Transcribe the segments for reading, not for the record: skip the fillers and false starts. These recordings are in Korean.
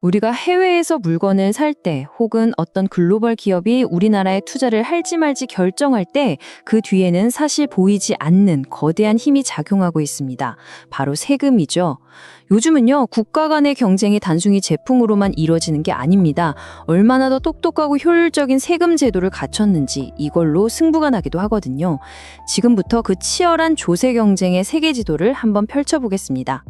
우리가 해외에서 물건을 살 때 혹은 어떤 글로벌 기업이 우리나라에 투자를 할지 말지 결정할 때 그 뒤에는 사실 보이지 않는 거대한 힘이 작용하고 있습니다. 바로 세금이죠. 요즘은요, 국가 간의 경쟁이 단순히 제품으로만 이루어지는 게 아닙니다. 얼마나 더 똑똑하고 효율적인 세금 제도를 갖췄는지 이걸로 승부가 나기도 하거든요. 지금부터 그 치열한 조세 경쟁의 세계 지도를 한번 펼쳐보겠습니다.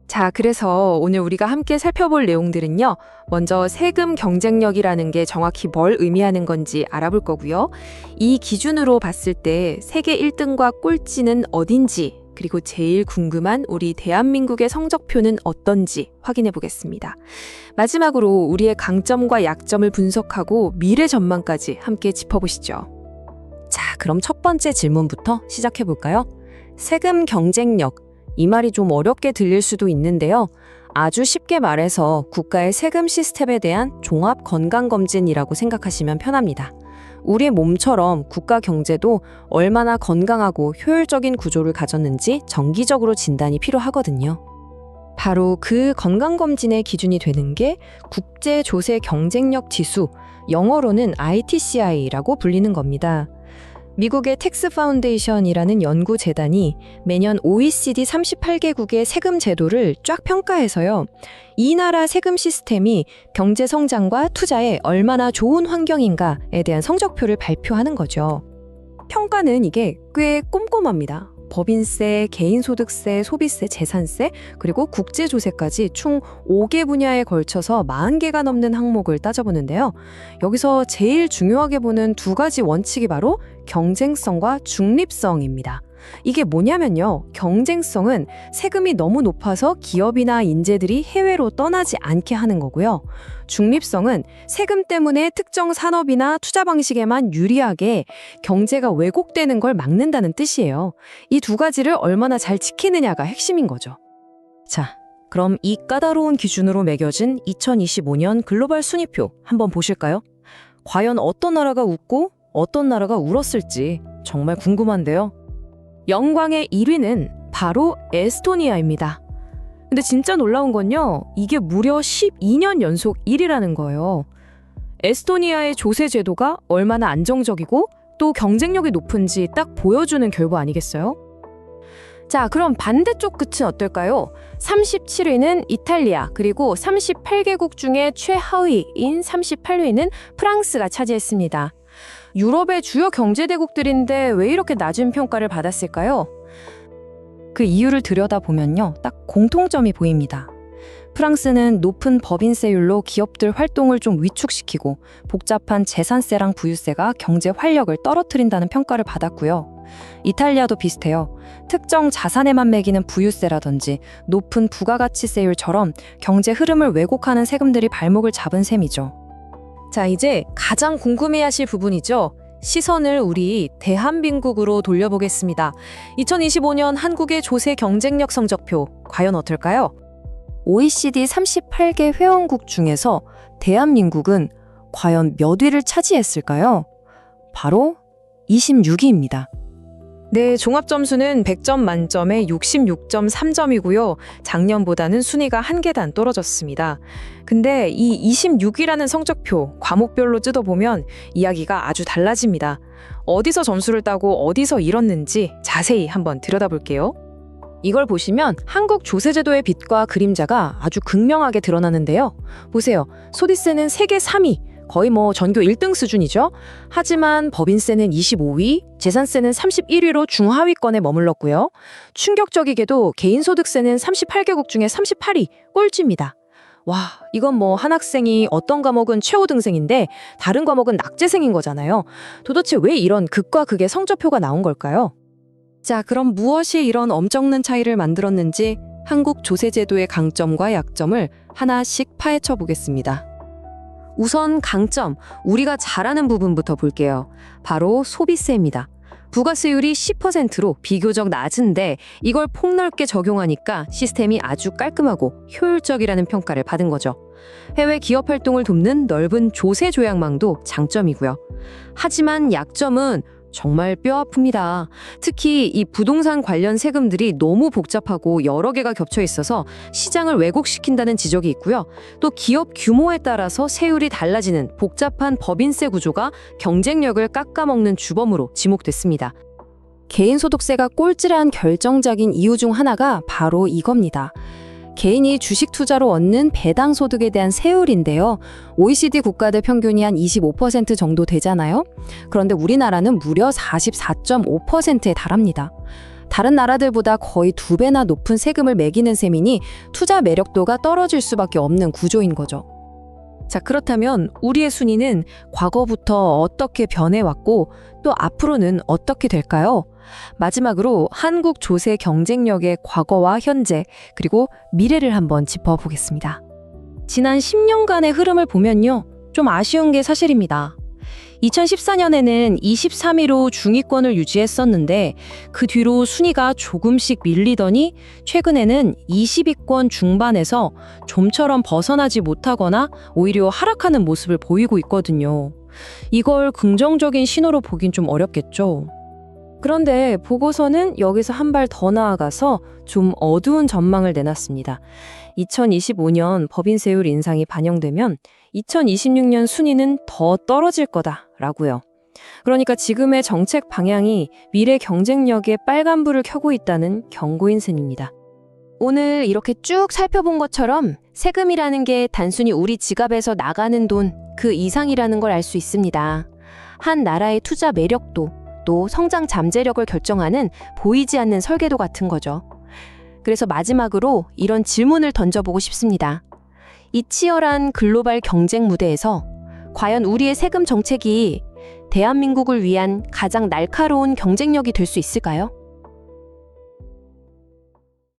자, 그래서 오늘 우리가 함께 살펴볼 내용들은요. 먼저 세금 경쟁력이라는 게 정확히 뭘 의미하는 건지 알아볼 거고요. 이 기준으로 봤을 때 세계 1등과 꼴찌는 어딘지, 그리고 제일 궁금한 우리 대한민국의 성적표는 어떤지 확인해 보겠습니다. 마지막으로 우리의 강점과 약점을 분석하고 미래 전망까지 함께 짚어보시죠. 자, 그럼 첫 번째 질문부터 시작해 볼까요? 세금 경쟁력. 이 말이 좀 어렵게 들릴 수도 있는데요. 아주 쉽게 말해서 국가의 세금 시스템에 대한 종합 건강검진이라고 생각하시면 편합니다. 우리의 몸처럼 국가 경제도 얼마나 건강하고 효율적인 구조를 가졌는지 정기적으로 진단이 필요하거든요. 바로 그 건강검진의 기준이 되는 게 국제조세 경쟁력 지수, 영어로는 ITCI라고 불리는 겁니다. 미국의 텍스 파운데이션이라는 연구 재단이 매년 OECD 38개국의 세금 제도를 쫙 평가해서요. 이 나라 세금 시스템이 경제 성장과 투자에 얼마나 좋은 환경인가에 대한 성적표를 발표하는 거죠. 평가는 이게 꽤 꼼꼼합니다. 법인세, 개인소득세, 소비세, 재산세, 그리고 국제조세까지 총 5개 분야에 걸쳐서 40개가 넘는 항목을 따져보는데요. 여기서 제일 중요하게 보는 두 가지 원칙이 바로 경쟁성과 중립성입니다. 이게 뭐냐면요. 경쟁성은 세금이 너무 높아서 기업이나 인재들이 해외로 떠나지 않게 하는 거고요. 중립성은 세금 때문에 특정 산업이나 투자 방식에만 유리하게 경제가 왜곡되는 걸 막는다는 뜻이에요. 이 두 가지를 얼마나 잘 지키느냐가 핵심인 거죠. 자, 그럼 이 까다로운 기준으로 매겨진 2025년 글로벌 순위표 한번 보실까요? 과연 어떤 나라가 웃고 어떤 나라가 울었을지 정말 궁금한데요. 영광의 1위는 바로 에스토니아입니다. 근데 진짜 놀라운 건요, 이게 무려 12년 연속 1위라는 거예요. 에스토니아의 조세 제도가 얼마나 안정적이고 또 경쟁력이 높은지 딱 보여주는 결과 아니겠어요? 자, 그럼 반대쪽 끝은 어떨까요? 37위는 이탈리아, 그리고 38개국 중에 최하위인 38위는 프랑스가 차지했습니다. 유럽의 주요 경제대국들인데 왜 이렇게 낮은 평가를 받았을까요? 그 이유를 들여다보면요, 딱 공통점이 보입니다. 프랑스는 높은 법인세율로 기업들 활동을 좀 위축시키고 복잡한 재산세랑 부유세가 경제 활력을 떨어뜨린다는 평가를 받았고요. 이탈리아도 비슷해요. 특정 자산에만 매기는 부유세라든지 높은 부가가치세율처럼 경제 흐름을 왜곡하는 세금들이 발목을 잡은 셈이죠. 자, 이제 가장 궁금해하실 부분이죠. 시선을 우리 대한민국으로 돌려보겠습니다. 2025년 한국의 조세 경쟁력 성적표 과연 어떨까요? OECD 38개 회원국 중에서 대한민국은 과연 몇 위를 차지했을까요? 바로 26위입니다. 네, 종합점수는 100점 만점에 66.3점이고요. 작년보다는 순위가 한 계단 떨어졌습니다. 근데 이 26위라는 성적표, 과목별로 뜯어보면 이야기가 아주 달라집니다. 어디서 점수를 따고 어디서 잃었는지 자세히 한번 들여다볼게요. 이걸 보시면 한국 조세제도의 빛과 그림자가 아주 극명하게 드러나는데요. 보세요. 소득세는 세계 3위, 거의 전교 1등 수준이죠. 하지만 법인세는 25위, 재산세는 31위로 중하위권에 머물렀고요. 충격적이게도 개인소득세는 38개국 중에 38위, 꼴찌입니다. 와, 이건 한 학생이 어떤 과목은 최고등생인데 다른 과목은 낙제생인 거잖아요. 도대체 왜 이런 극과 극의 성적표가 나온 걸까요? 자, 그럼 무엇이 이런 엄청난 차이를 만들었는지 한국 조세제도의 강점과 약점을 하나씩 파헤쳐 보겠습니다. 우선 강점, 우리가 잘하는 부분부터 볼게요. 바로 소비세입니다. 부가세율이 10%로 비교적 낮은데 이걸 폭넓게 적용하니까 시스템이 아주 깔끔하고 효율적이라는 평가를 받은 거죠. 해외 기업 활동을 돕는 넓은 조세 조약망도 장점이고요. 하지만 약점은 정말 뼈 아픕니다. 특히 이 부동산 관련 세금들이 너무 복잡하고 여러 개가 겹쳐 있어서 시장을 왜곡시킨다는 지적이 있고요. 또 기업 규모에 따라서 세율이 달라지는 복잡한 법인세 구조가 경쟁력을 깎아먹는 주범으로 지목됐습니다. 개인소득세가 꼴찌란 결정적인 이유 중 하나가 바로 이겁니다. 개인이 주식 투자로 얻는 배당 소득에 대한 세율인데요. OECD 국가들 평균이 한 25% 정도 되잖아요. 그런데 우리나라는 무려 44.5%에 달합니다. 다른 나라들보다 거의 2배나 높은 세금을 매기는 셈이니 투자 매력도가 떨어질 수밖에 없는 구조인 거죠. 자, 그렇다면 우리의 순위는 과거부터 어떻게 변해왔고 또 앞으로는 어떻게 될까요? 마지막으로 한국 조세 경쟁력의 과거와 현재 그리고 미래를 한번 짚어보겠습니다. 지난 10년간의 흐름을 보면요. 좀 아쉬운 게 사실입니다. 2014년에는 23위로 중위권을 유지했었는데 그 뒤로 순위가 조금씩 밀리더니 최근에는 20위권 중반에서 좀처럼 벗어나지 못하거나 오히려 하락하는 모습을 보이고 있거든요. 이걸 긍정적인 신호로 보긴 좀 어렵겠죠. 그런데 보고서는 여기서 한 발 더 나아가서 좀 어두운 전망을 내놨습니다. 2025년 법인세율 인상이 반영되면 2026년 순위는 더 떨어질 거다라고요. 그러니까 지금의 정책 방향이 미래 경쟁력에 빨간불을 켜고 있다는 경고인 셈입니다. 오늘 이렇게 쭉 살펴본 것처럼 세금이라는 게 단순히 우리 지갑에서 나가는 돈 그 이상이라는 걸 알 수 있습니다. 한 나라의 투자 매력도 또 성장 잠재력을 결정하는 보이지 않는 설계도 같은 거죠. 그래서 마지막으로 이런 질문을 던져보고 싶습니다. 이 치열한 글로벌 경쟁 무대에서 과연 우리의 세금 정책이 대한민국을 위한 가장 날카로운 경쟁력이 될 수 있을까요?